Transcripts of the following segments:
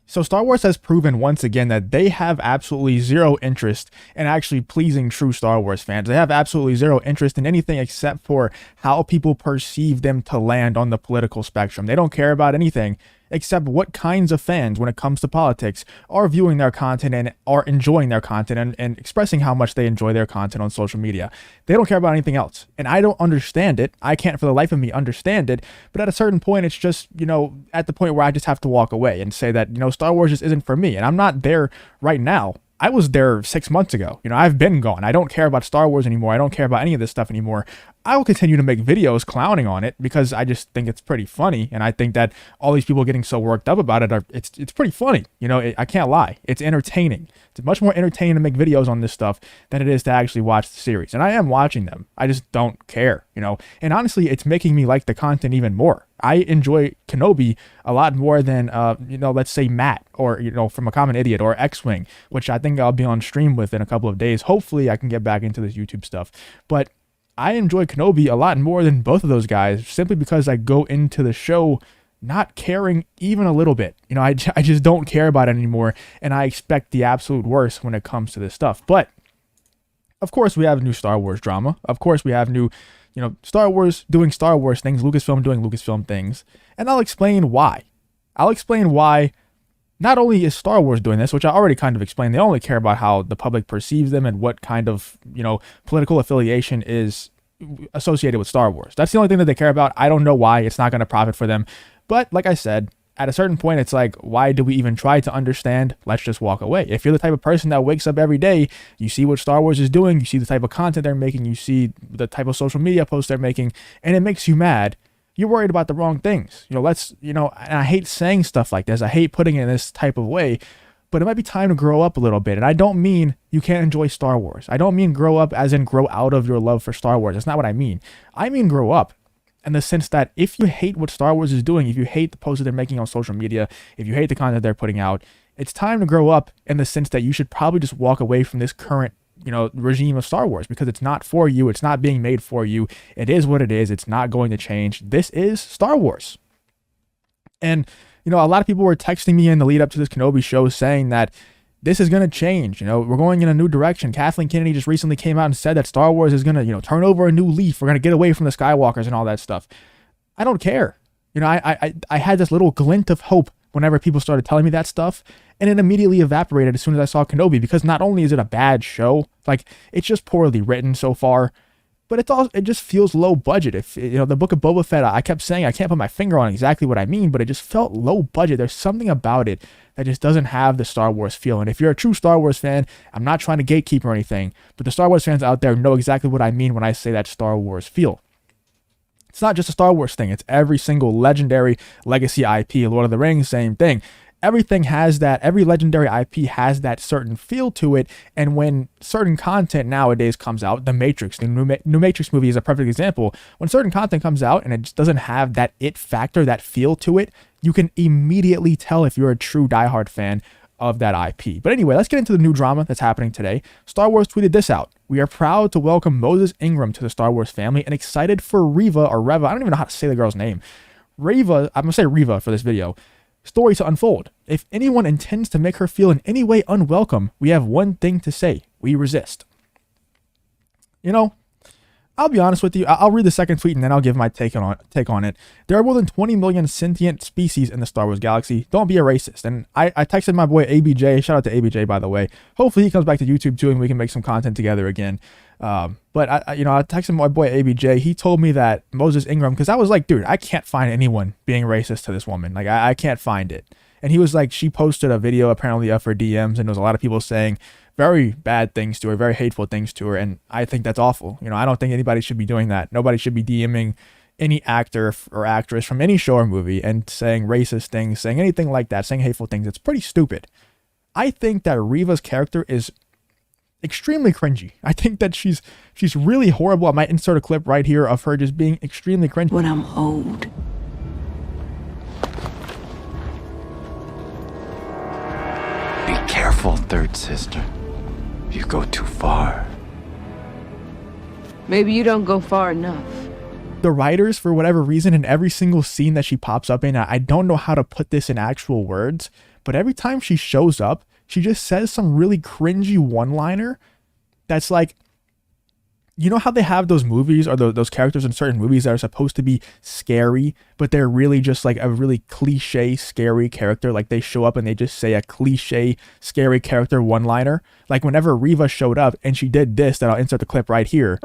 So Star Wars has proven once again that they have absolutely zero interest in actually pleasing true Star Wars fans. They have absolutely zero interest in anything except for how people perceive them to land on the political spectrum. They don't care about anything except what kinds of fans, when it comes to politics, are viewing their content and are enjoying their content and expressing how much they enjoy their content on social media. They don't care about anything else. And I don't understand it. I can't for the life of me understand it. But at a certain point, it's just, at the point where I just have to walk away and say that, Star Wars just isn't for me. And I'm not there right now. I was there 6 months ago. I've been gone. I don't care about Star Wars anymore. I don't care about any of this stuff anymore. I will continue to make videos clowning on it because I just think it's pretty funny. And I think that all these people getting so worked up about it it's pretty funny. I can't lie. It's entertaining. It's much more entertaining to make videos on this stuff than it is to actually watch the series. And I am watching them. I just don't care, and honestly, it's making me like the content even more. I enjoy Kenobi a lot more than, let's say Matt or, from A Common Idiot or X-Wing, which I think I'll be on stream with in a couple of days. Hopefully I can get back into this YouTube stuff. But I enjoy Kenobi a lot more than both of those guys simply because I go into the show not caring even a little bit. I just don't care about it anymore, and I expect the absolute worst when it comes to this stuff. But of course we have new Star Wars drama. Of course we have new Star Wars doing Star Wars things, Lucasfilm doing Lucasfilm things. And I'll explain why. Not only is Star Wars doing this, which I already kind of explained, they only care about how the public perceives them and what kind of, political affiliation is associated with Star Wars. That's the only thing that they care about. I don't know why. It's not going to profit for them. But like I said, at a certain point, it's like, why do we even try to understand? Let's just walk away. If you're the type of person that wakes up every day, you see what Star Wars is doing, you see the type of content they're making, you see the type of social media posts they're making, and it makes you mad, you're worried about the wrong things. And I hate saying stuff like this. I hate putting it in this type of way, but it might be time to grow up a little bit. And I don't mean you can't enjoy Star Wars. I don't mean grow up as in grow out of your love for Star Wars. That's not what I mean. I mean grow up in the sense that if you hate what Star Wars is doing, if you hate the posts that they're making on social media, if you hate the content they're putting out, it's time to grow up in the sense that you should probably just walk away from this current regime of Star Wars, because it's not for you. It's not being made for you. It is what it is. It's not going to change. This is Star Wars. And, a lot of people were texting me in the lead up to this Kenobi show saying that this is going to change. We're going in a new direction. Kathleen Kennedy just recently came out and said that Star Wars is going to, turn over a new leaf. We're going to get away from the Skywalkers and all that stuff. I don't care. I had this little glint of hope whenever people started telling me that stuff, and it immediately evaporated as soon as I saw Kenobi, because not only is it a bad show, like, it's just poorly written so far, but it just feels low budget. If the Book of Boba Fett, I kept saying I can't put my finger on exactly what I mean, but it just felt low budget. There's something about it that just doesn't have the Star Wars feel. And if you're a true Star Wars fan, I'm not trying to gatekeep or anything, but the Star Wars fans out there know exactly what I mean when I say that Star Wars feel. It's not just a Star Wars thing. It's every single legendary legacy IP. Lord of the Rings, same thing. Everything has that. Every legendary IP has that certain feel to it. And when certain content nowadays comes out, The Matrix, the new Matrix movie is a perfect example. When certain content comes out and it just doesn't have that it factor, that feel to it, you can immediately tell if you're a true diehard fan of that IP. But anyway, let's get into the new drama that's happening today. Star Wars tweeted this out. We are proud to welcome Moses Ingram to the Star Wars family and excited for Reva, or Reva, I don't even know how to say the girl's name. Reva, I'm going to say Reva for this video. Story to unfold. If anyone intends to make her feel in any way unwelcome, we have one thing to say. We resist. I'll be honest with you. I'll read the second tweet and then I'll give my take on it. There are more than 20 million sentient species in the Star Wars galaxy. Don't be a racist. And I texted my boy ABJ. Shout out to ABJ, by the way. Hopefully he comes back to YouTube too and we can make some content together again. But I texted my boy ABJ. He told me that Moses Ingram, because I was like, dude, I can't find anyone being racist to this woman. Like, I can't find it. And he was like, she posted a video apparently of her DMs, and there was a lot of people saying very bad things to her, very hateful things to her. And I think that's awful. I don't think anybody should be doing that. Nobody should be DMing any actor or actress from any show or movie and saying racist things, saying anything like that, saying hateful things. It's pretty stupid. I think that Reva's character is extremely cringy. I think that she's really horrible. I might insert a clip right here of her just being extremely cringy. When I'm old. Be careful, third sister. You go too far. Maybe you don't go far enough. The writers, for whatever reason, in every single scene that she pops up in, I don't know how to put this in actual words, but every time she shows up, she just says some really cringy one-liner that's like, you know how they have those movies or those characters in certain movies that are supposed to be scary, but they're really just like a really cliche scary character. Like they show up and they just say a cliche scary character one-liner. Like whenever Reva showed up and she did this, that I'll insert the clip right here.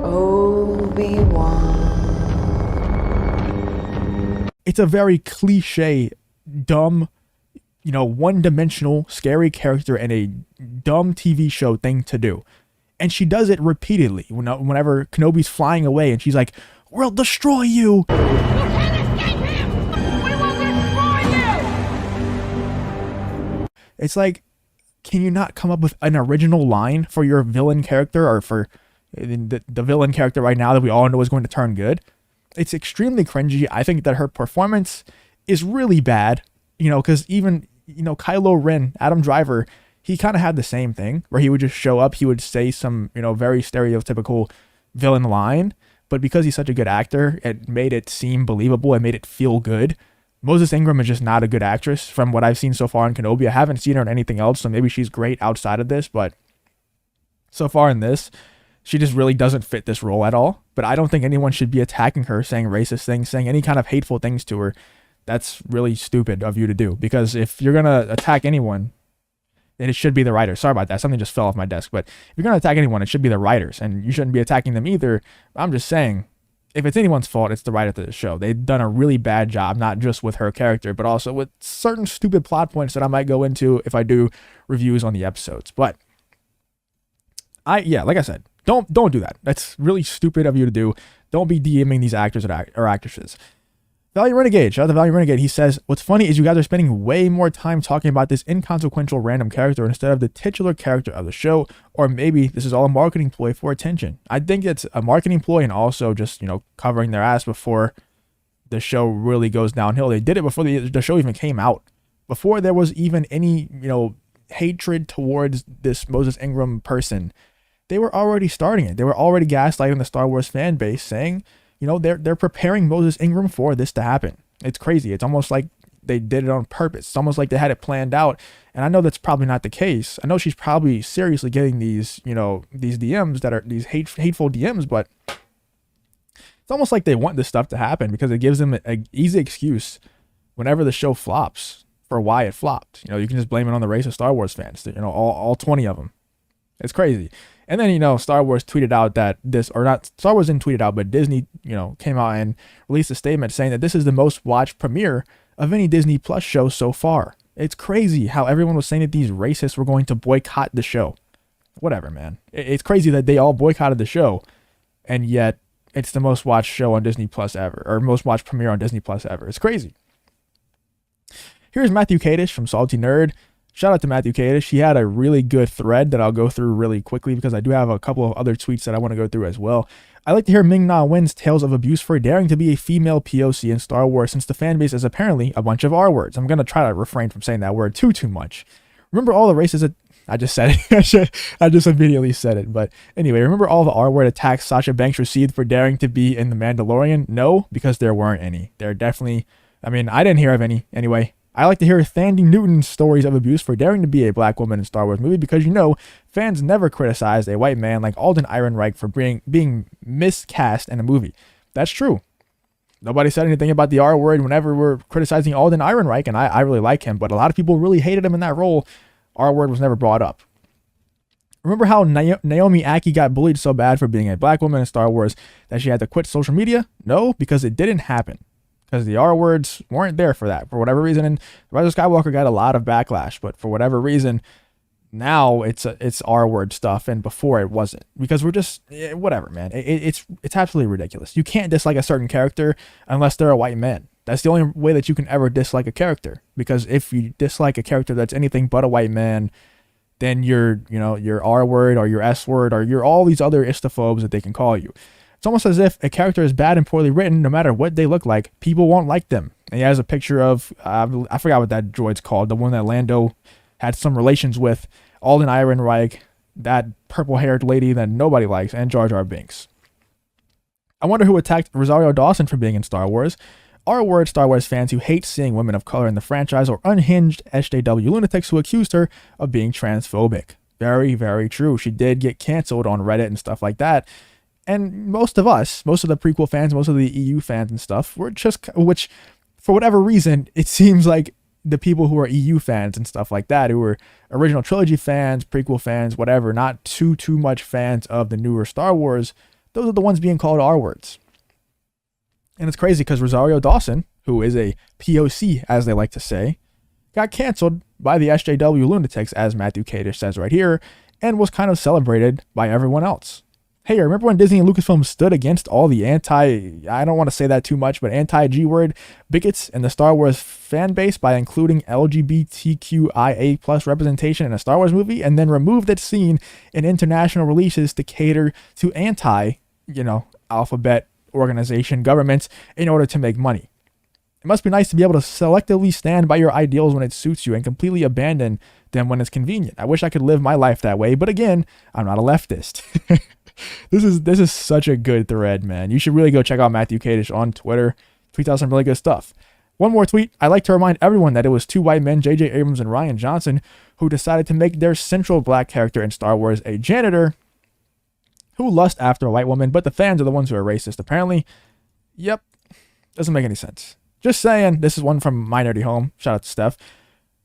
Obi-wan. It's a very cliche, dumb, one-dimensional, scary character and a dumb TV show thing to do. And she does it repeatedly. Whenever Kenobi's flying away and she's like, "We'll destroy you." You can't escape him! We will destroy you! It's like, can you not come up with an original line for your villain character, or for the villain character right now that we all know is going to turn good? It's extremely cringy. I think that her performance is really bad, because even, Kylo Ren, Adam Driver, he kind of had the same thing where he would just show up, he would say some, very stereotypical villain line, but because he's such a good actor, it made it seem believable, it made it feel good. Moses Ingram is just not a good actress from what I've seen so far in Kenobi. I haven't seen her in anything else, so maybe she's great outside of this, but so far in this, she just really doesn't fit this role at all. But I don't think anyone should be attacking her, saying racist things, saying any kind of hateful things to her. That's really stupid of you to do, because if you're going to attack anyone, then it should be the writers. Sorry about that. Something just fell off my desk. But if you're going to attack anyone, it should be the writers, and you shouldn't be attacking them either. I'm just saying, if it's anyone's fault, it's the writer to the show. They've done a really bad job, not just with her character, but also with certain stupid plot points that I might go into if I do reviews on the episodes. But like I said, don't do that. That's really stupid of you to do. Don't be DMing these actors or actresses. Value Renegade, shout out to Value Renegade. He says, "What's funny is you guys are spending way more time talking about this inconsequential random character instead of the titular character of the show, or maybe this is all a marketing ploy for attention." I think it's a marketing ploy and also just, covering their ass before the show really goes downhill. They did it before the show even came out. Before there was even any, hatred towards this Moses Ingram person. They were already starting it. They were already gaslighting the Star Wars fan base, saying, they're preparing Moses Ingram for this to happen. It's crazy. It's almost like they did it on purpose. It's almost like they had it planned out. And I know that's probably not the case. I know she's probably seriously getting these, these DMs that are these hateful DMs, but it's almost like they want this stuff to happen because it gives them an easy excuse whenever the show flops for why it flopped. You can just blame it on the race of Star Wars fans, all 20 of them. It's crazy. And then, Star Wars tweeted out that Star Wars didn't tweet it out, but Disney, came out and released a statement saying that this is the most watched premiere of any Disney Plus show so far. It's crazy how everyone was saying that these racists were going to boycott the show. Whatever, man. It's crazy that they all boycotted the show, and yet it's the most watched show on Disney Plus ever, or most watched premiere on Disney Plus ever. It's crazy. Here's Matthew Kadish from Salty Nerd. Shout out to Matthew Kadish. He had a really good thread that I'll go through really quickly because I do have a couple of other tweets that I want to go through as well. I like to hear Ming-Na Wen's tales of abuse for daring to be a female POC in Star Wars, since the fanbase is apparently a bunch of R words. I'm going to try to refrain from saying that word too much. Remember all the races that... I just said it. I just immediately said it. But anyway, remember all the R word attacks Sasha Banks received for daring to be in The Mandalorian? No, because there weren't any. There definitely... I didn't hear of any anyway. I like to hear Thandie Newton's stories of abuse for daring to be a black woman in Star Wars movie because, fans never criticized a white man like Alden Ehrenreich for being miscast in a movie. That's true. Nobody said anything about the R word whenever we're criticizing Alden Ehrenreich, and I really like him, but a lot of people really hated him in that role. R word was never brought up. Remember how Naomi Ackie got bullied so bad for being a black woman in Star Wars that she had to quit social media? No, because it didn't happen. Because the R words weren't there for that, for whatever reason. And Rise of Skywalker got a lot of backlash, but for whatever reason, now it's R word stuff, and before it wasn't. Because we're just whatever, man. It's absolutely ridiculous. You can't dislike a certain character unless they're a white man. That's the only way that you can ever dislike a character. Because if you dislike a character that's anything but a white man, then you're R word or your S word or you're all these other istophobes that they can call you. It's almost as if a character is bad and poorly written, no matter what they look like, people won't like them. And he has a picture of, I forgot what that droid's called, the one that Lando had some relations with, Alden Ehrenreich, that purple-haired lady that nobody likes, and Jar Jar Binks. I wonder who attacked Rosario Dawson for being in Star Wars. R-word Star Wars fans who hate seeing women of color in the franchise, or unhinged SJW lunatics who accused her of being transphobic. Very, very true. She did get canceled on Reddit and stuff like that. And most of the prequel fans, most of the EU fans and stuff, were just, which for whatever reason, it seems like the people who are EU fans and stuff like that, who were original trilogy fans, prequel fans, whatever, not too much fans of the newer Star Wars, those are the ones being called R-words. And it's crazy because Rosario Dawson, who is a POC, as they like to say, got canceled by the SJW lunatics, as Matthew Kadish says right here, and was kind of celebrated by everyone else. Hey, remember when Disney and Lucasfilm stood against all the I don't want to say that too much, but anti-G-word bigots in the Star Wars fan base by including LGBTQIA plus representation in a Star Wars movie, and then removed that scene in international releases to cater to alphabet organization governments in order to make money? It must be nice to be able to selectively stand by your ideals when it suits you and completely abandon them when it's convenient. I wish I could live my life that way, but again, I'm not a leftist. This is such a good thread, man. You should really go check out Matthew Kadish on Twitter. Tweets out some really good stuff. One more tweet. I'd like to remind everyone that it was two white men, J.J. Abrams and Rian Johnson, who decided to make their central black character in Star Wars a janitor who lust after a white woman, but the fans are the ones who are racist, apparently. Yep. Doesn't make any sense. Just saying. This is one from My Nerdy Home. Shout out to Steph.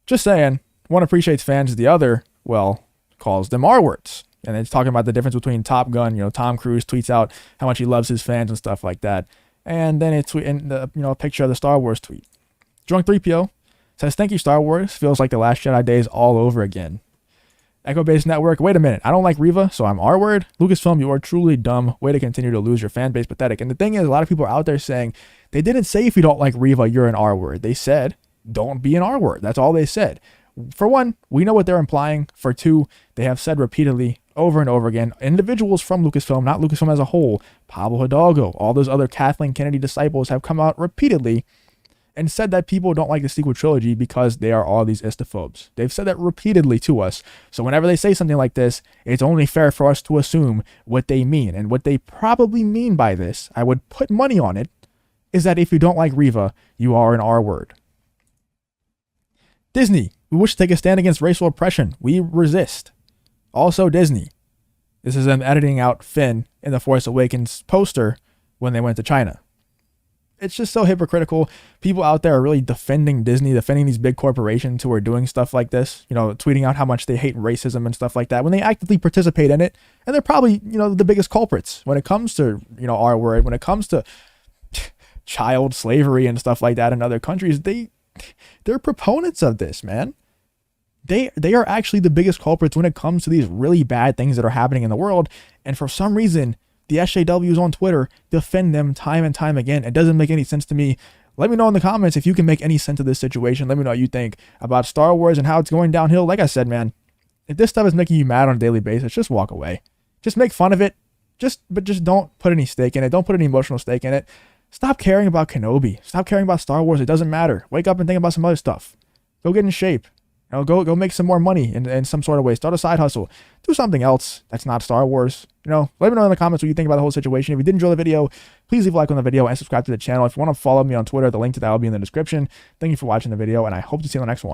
Just saying. One appreciates fans, the other, well, calls them R-words. And it's talking about the difference between Top Gun. Tom Cruise tweets out how much he loves his fans and stuff like that. And then it's a picture of the Star Wars tweet. Drunk 3PO says, "Thank you, Star Wars. Feels like the Last Jedi days all over again." Echo Base Network, wait a minute. I don't like Reva, so I'm R-word. Lucasfilm, you are truly dumb. Way to continue to lose your fan base. Pathetic. And the thing is, a lot of people are out there saying, they didn't say if you don't like Reva, you're an R-word. They said, don't be an R-word. That's all they said. For one, we know what they're implying. For two, they have said repeatedly, over and over again, individuals from Lucasfilm, not Lucasfilm as a whole, Pablo Hidalgo, all those other Kathleen Kennedy disciples have come out repeatedly and said that people don't like the sequel trilogy because they are all these istophobes. They've said that repeatedly to us. So whenever they say something like this, it's only fair for us to assume what they mean. And what they probably mean by this, I would put money on it, is that if you don't like Reva, you are an R-word. Disney, we wish to take a stand against racial oppression. We resist. Also Disney. This is them editing out Finn in the Force Awakens poster when they went to China. It's just so hypocritical. People out there are really defending Disney, defending these big corporations who are doing stuff like this, tweeting out how much they hate racism and stuff like that when they actively participate in it. And they're probably, the biggest culprits when it comes to, R-word, when it comes to child slavery and stuff like that in other countries. They're proponents of this, man. They are actually the biggest culprits when it comes to these really bad things that are happening in the world. And for some reason, the SJWs on Twitter defend them time and time again. It doesn't make any sense to me. Let me know in the comments if you can make any sense of this situation. Let me know what you think about Star Wars and how it's going downhill. Like I said, man, if this stuff is making you mad on a daily basis, just walk away. Just make fun of it. But just don't put any stake in it. Don't put any emotional stake in it. Stop caring about Kenobi. Stop caring about Star Wars. It doesn't matter. Wake up and think about some other stuff. Go get in shape. Go make some more money in some sort of way. Start a side hustle. Do something else that's not Star Wars. Let me know in the comments what you think about the whole situation. If you did enjoy the video, please leave a like on the video and subscribe to the channel. If you want to follow me on Twitter, the link to that will be in the description. Thank you for watching the video, and I hope to see you in the next one.